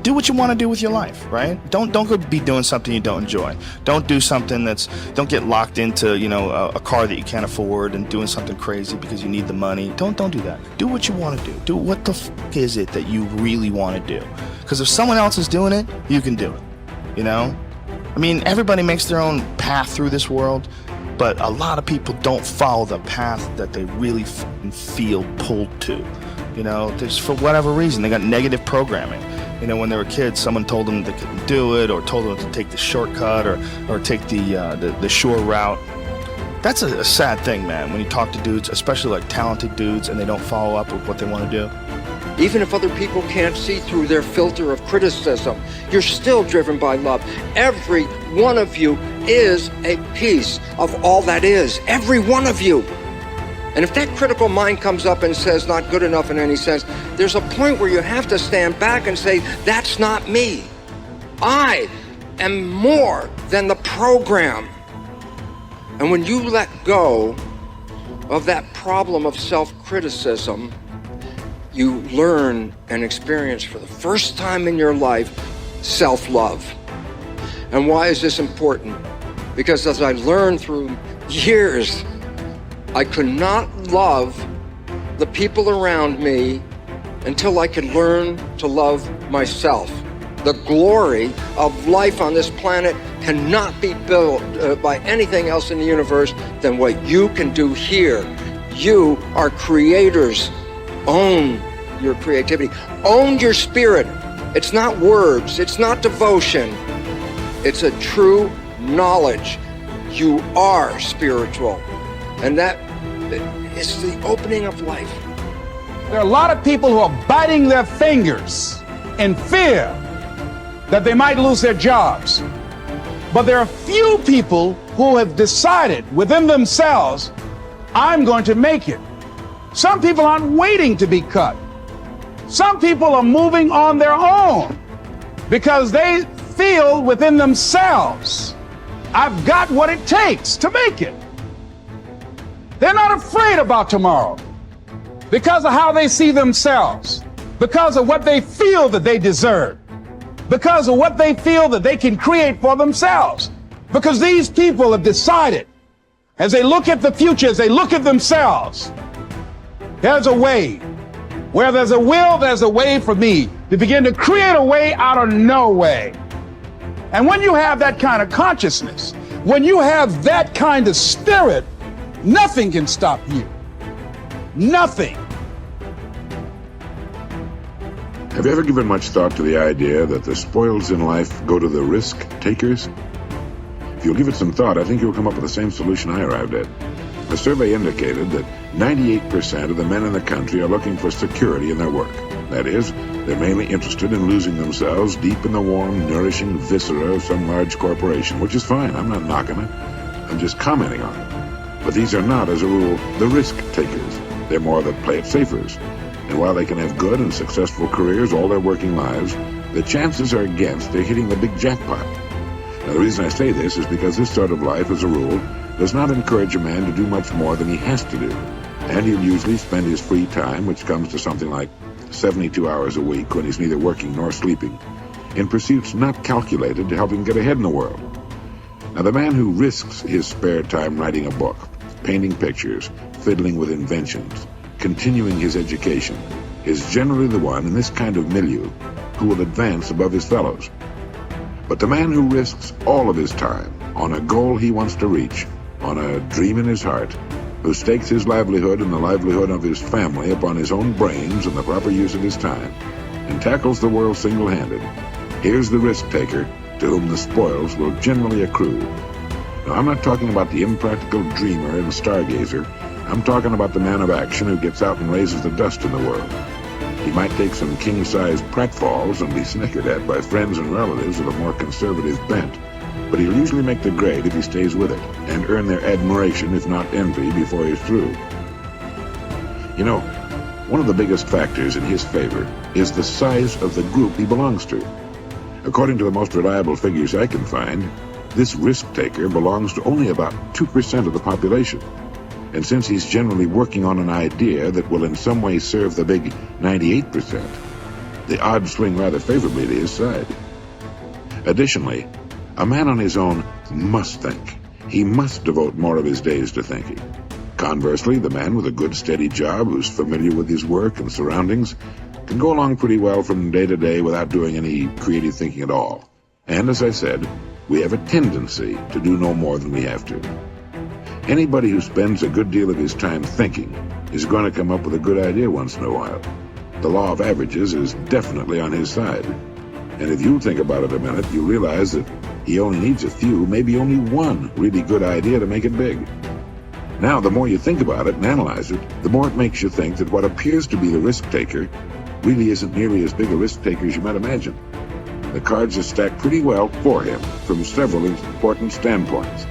do what you want to do with your life, right? Don't go be doing something you don't enjoy. Don't do something don't get locked into, you know, a car that you can't afford and doing something crazy because you need the money. Don't do that. Do what you want to do. Do what the fuck is it that you really want to do? Because if someone else is doing it, you can do it, you know? I mean, everybody makes their own path through this world, but a lot of people don't follow the path that they really feel pulled to. You know, there's, for whatever reason, they got negative programming. You know, when they were kids, someone told them they couldn't do it, or told them to take the shortcut, or take the short route. That's a sad thing, man, when you talk to dudes, especially like talented dudes, and they don't follow up with what they want to do. Even if other people can't see through their filter of criticism, you're still driven by love. Every one of you is a piece of all that is. Every one of you. And if that critical mind comes up and says not good enough in any sense, there's a point where you have to stand back and say, that's not me. I am more than the program. And when you let go of that problem of self-criticism, you learn and experience for the first time in your life self-love. And why is this important? Because as I learned through years, I could not love the people around me until I could learn to love myself. The glory of life on this planet cannot be built by anything else in the universe than what you can do here. You are creators. Own your creativity. Own your spirit. It's not words. It's not devotion. It's a true knowledge. You are spiritual. And that is the opening of life. There are a lot of people who are biting their fingers in fear that they might lose their jobs. But there are few people who have decided within themselves, I'm going to make it. Some people aren't waiting to be cut. Some people are moving on their own because they feel within themselves, I've got what it takes to make it. They're not afraid about tomorrow because of how they see themselves, because of what they feel that they deserve, because of what they feel that they can create for themselves. Because these people have decided, as they look at the future, as they look at themselves, there's a way. Where there's a will, there's a way for me to begin to create a way out of no way. And when you have that kind of consciousness, when you have that kind of spirit, nothing can stop you. Nothing. Have you ever given much thought to the idea that the spoils in life go to the risk takers? If you'll give it some thought, I think you'll come up with the same solution I arrived at. A survey indicated that 98% of the men in the country are looking for security in their work. That is, they're mainly interested in losing themselves deep in the warm, nourishing viscera of some large corporation, which is fine. I'm not knocking it. I'm just commenting on it. But these are not, as a rule, the risk takers. They're more the play it safers. And while they can have good and successful careers all their working lives, the chances are against they're hitting the big jackpot. Now, the reason I say this is because this sort of life, as a rule, does not encourage a man to do much more than he has to do. And he'll usually spend his free time, which comes to something like 72 hours a week when he's neither working nor sleeping, in pursuits not calculated to help him get ahead in the world. Now, the man who risks his spare time writing a book, painting pictures, fiddling with inventions, continuing his education, is generally the one in this kind of milieu who will advance above his fellows. But the man who risks all of his time on a goal he wants to reach, on a dream in his heart, who stakes his livelihood and the livelihood of his family upon his own brains and the proper use of his time, and tackles the world single-handed, here's the risk-taker to whom the spoils will generally accrue. Now, I'm not talking about the impractical dreamer and stargazer. I'm talking about the man of action who gets out and raises the dust in the world. He might take some king-sized pratfalls and be snickered at by friends and relatives of a more conservative bent, but he'll usually make the grade if he stays with it, and earn their admiration, if not envy, before he's through. You know, one of the biggest factors in his favor is the size of the group he belongs to. According to the most reliable figures I can find, this risk-taker belongs to only about 2% of the population. And since he's generally working on an idea that will in some way serve the big 98%, the odds swing rather favorably to his side. Additionally, a man on his own must think. He must devote more of his days to thinking. Conversely, the man with a good steady job who's familiar with his work and surroundings can go along pretty well from day to day without doing any creative thinking at all. And as I said, we have a tendency to do no more than we have to. Anybody who spends a good deal of his time thinking is going to come up with a good idea once in a while. The law of averages is definitely on his side. And if you think about it a minute, you realize that he only needs a few, maybe only one really good idea to make it big. Now, the more you think about it and analyze it, the more it makes you think that what appears to be the risk taker really isn't nearly as big a risk taker as you might imagine. The cards are stacked pretty well for him from several important standpoints.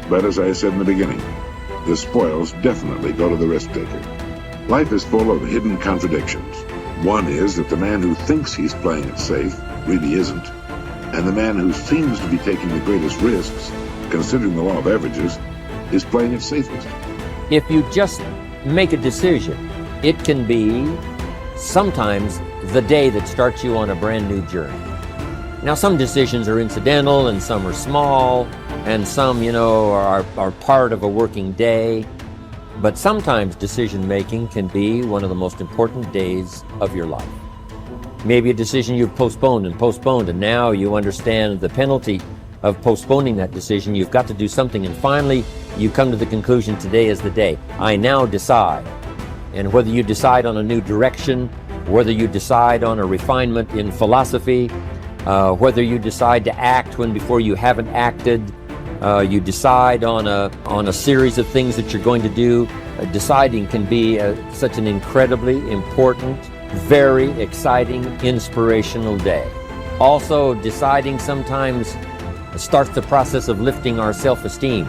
But as I said in the beginning, the spoils definitely go to the risk taker. Life is full of hidden contradictions. One is that the man who thinks he's playing it safe really isn't, and the man who seems to be taking the greatest risks, considering the law of averages, is playing it safest. If you just make a decision, it can be sometimes the day that starts you on a brand new journey. Now, some decisions are incidental and some are small and some, are part of a working day. But sometimes decision making can be one of the most important days of your life. Maybe a decision you've postponed, and now you understand the penalty of postponing that decision. You've got to do something, and finally you come to the conclusion, today is the day. I now decide. And whether you decide on a new direction, whether you decide on a refinement in philosophy, whether you decide to act when before you haven't acted, you decide on a series of things that you're going to do. Deciding can be such an incredibly important, very exciting, inspirational day. Also, deciding sometimes starts the process of lifting our self-esteem.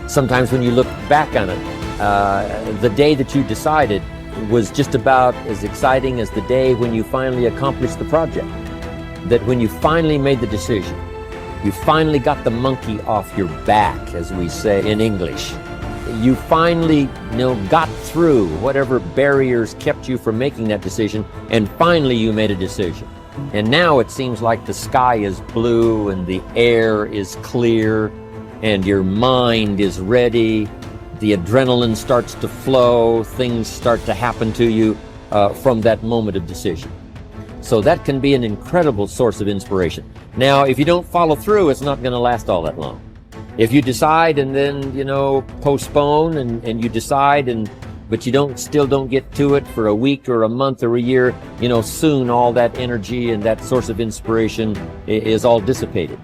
Sometimes when you look back on it, the day that you decided was just about as exciting as the day when you finally accomplished the project. That when you finally made the decision, you finally got the monkey off your back, as we say in English. You finally, got through whatever barriers kept you from making that decision, and finally you made a decision. And now it seems like the sky is blue and the air is clear and your mind is ready. The adrenaline starts to flow, things start to happen to you from that moment of decision. So that can be an incredible source of inspiration. Now, if you don't follow through, it's not going to last all that long. If you decide and then, postpone and you decide but you still don't get to it for a week or a month or a year, soon all that energy and that source of inspiration is all dissipated.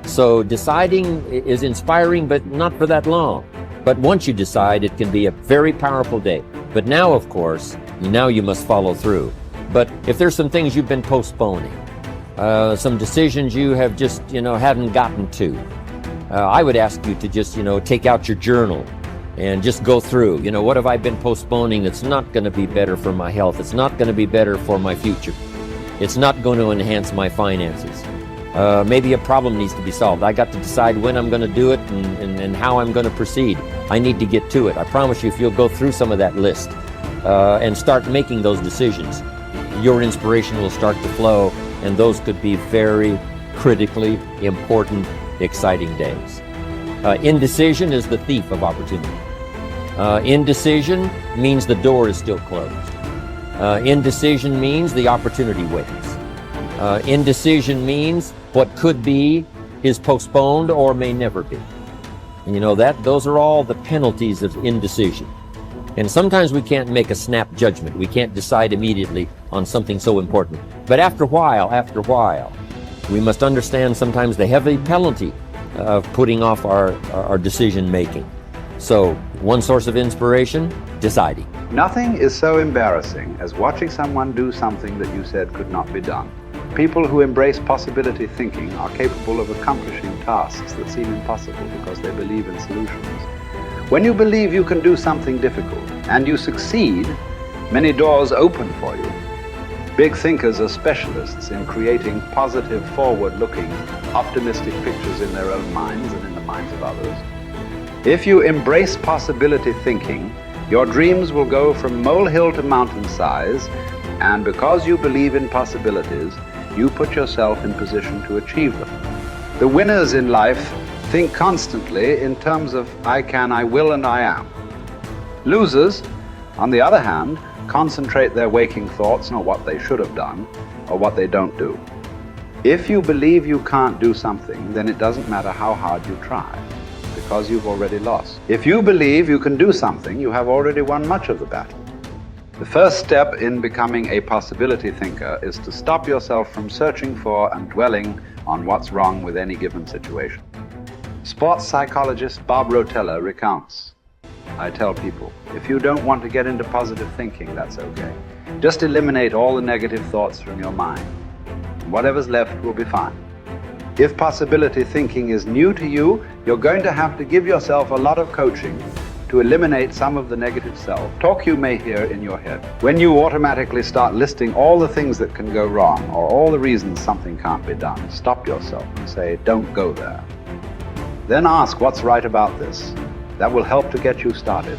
So deciding is inspiring, but not for that long. But once you decide, it can be a very powerful day. But now, of course, you must follow through. But if there's some things you've been postponing, some decisions you have just, haven't gotten to, I would ask you to just, take out your journal and just go through, what have I been postponing that's not going to be better for my health? It's not going to be better for my future. It's not going to enhance my finances. Maybe a problem needs to be solved. I got to decide when I'm going to do it and how I'm going to proceed. I need to get to it. I promise you, if you'll go through some of that list and start making those decisions, your inspiration will start to flow, and those could be very critically important, exciting days. Indecision is the thief of opportunity. Indecision means the door is still closed. Indecision means the opportunity waits. Indecision means what could be is postponed or may never be. And those are all the penalties of indecision. And sometimes we can't make a snap judgment. We can't decide immediately on something so important. But after a while, we must understand sometimes the heavy penalty of putting off our decision making. So, one source of inspiration, deciding. Nothing is so embarrassing as watching someone do something that you said could not be done. People who embrace possibility thinking are capable of accomplishing tasks that seem impossible because they believe in solutions. When you believe you can do something difficult and you succeed, many doors open for you. Big thinkers are specialists in creating positive, forward-looking, optimistic pictures in their own minds and in the minds of others. If you embrace possibility thinking, your dreams will go from molehill to mountain size, And because you believe in possibilities, you put yourself in position to achieve them. The winners in life think constantly in terms of I can, I will, and I am. Losers, on the other hand, concentrate their waking thoughts on what they should have done or what they don't do. If you believe you can't do something, then it doesn't matter how hard you try, because you've already lost. If you believe you can do something, you have already won much of the battle. The first step in becoming a possibility thinker is to stop yourself from searching for and dwelling on what's wrong with any given situation. Sports psychologist Bob Rotella recounts, I tell people, if you don't want to get into positive thinking, that's okay. Just eliminate all the negative thoughts from your mind. Whatever's left will be fine. If possibility thinking is new to you, you're going to have to give yourself a lot of coaching to eliminate some of the negative self-talk you may hear in your head. When you automatically start listing all the things that can go wrong or all the reasons something can't be done, stop yourself and say, don't go there. Then ask what's right about this. That will help to get you started.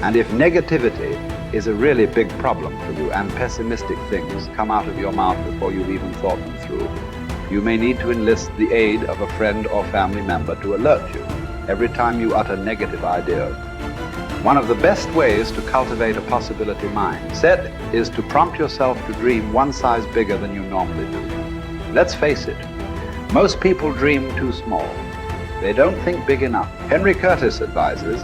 And if negativity is a really big problem for you and pessimistic things come out of your mouth before you've even thought them through, you may need to enlist the aid of a friend or family member to alert you every time you utter negative ideas. One of the best ways to cultivate a possibility mindset is to prompt yourself to dream one size bigger than you normally do. Let's face it, most people dream too small. They don't think big enough. Henry Curtis advises,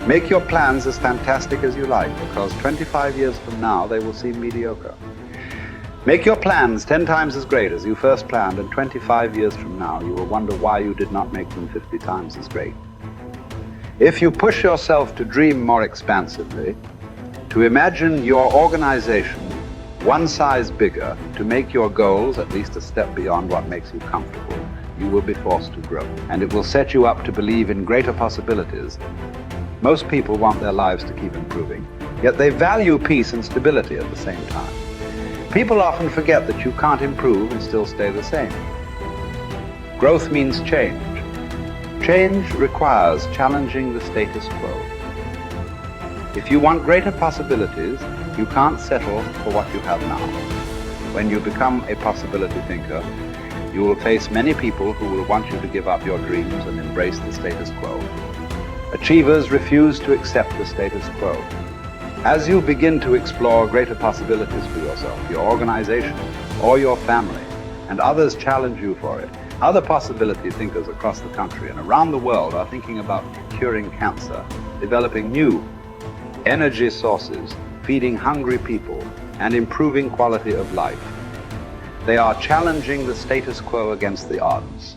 make your plans as fantastic as you like, because 25 years from now they will seem mediocre. Make your plans 10 times as great as you first planned, and 25 years from now you will wonder why you did not make them 50 times as great. If you push yourself to dream more expansively, to imagine your organization one size bigger, to make your goals at least a step beyond what makes you comfortable, you will be forced to grow, and it will set you up to believe in greater possibilities. Most people want their lives to keep improving, yet they value peace and stability at the same time. People often forget that you can't improve and still stay the same. Growth means change. Change requires challenging the status quo. If you want greater possibilities, you can't settle for what you have now. When you become a possibility thinker, you will face many people who will want you to give up your dreams and embrace the status quo. Achievers refuse to accept the status quo. As you begin to explore greater possibilities for yourself, your organization, or your family, and others challenge you for it, other possibility thinkers across the country and around the world are thinking about curing cancer, developing new energy sources, feeding hungry people, and improving quality of life. They are challenging the status quo against the odds.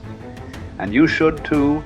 And you should too,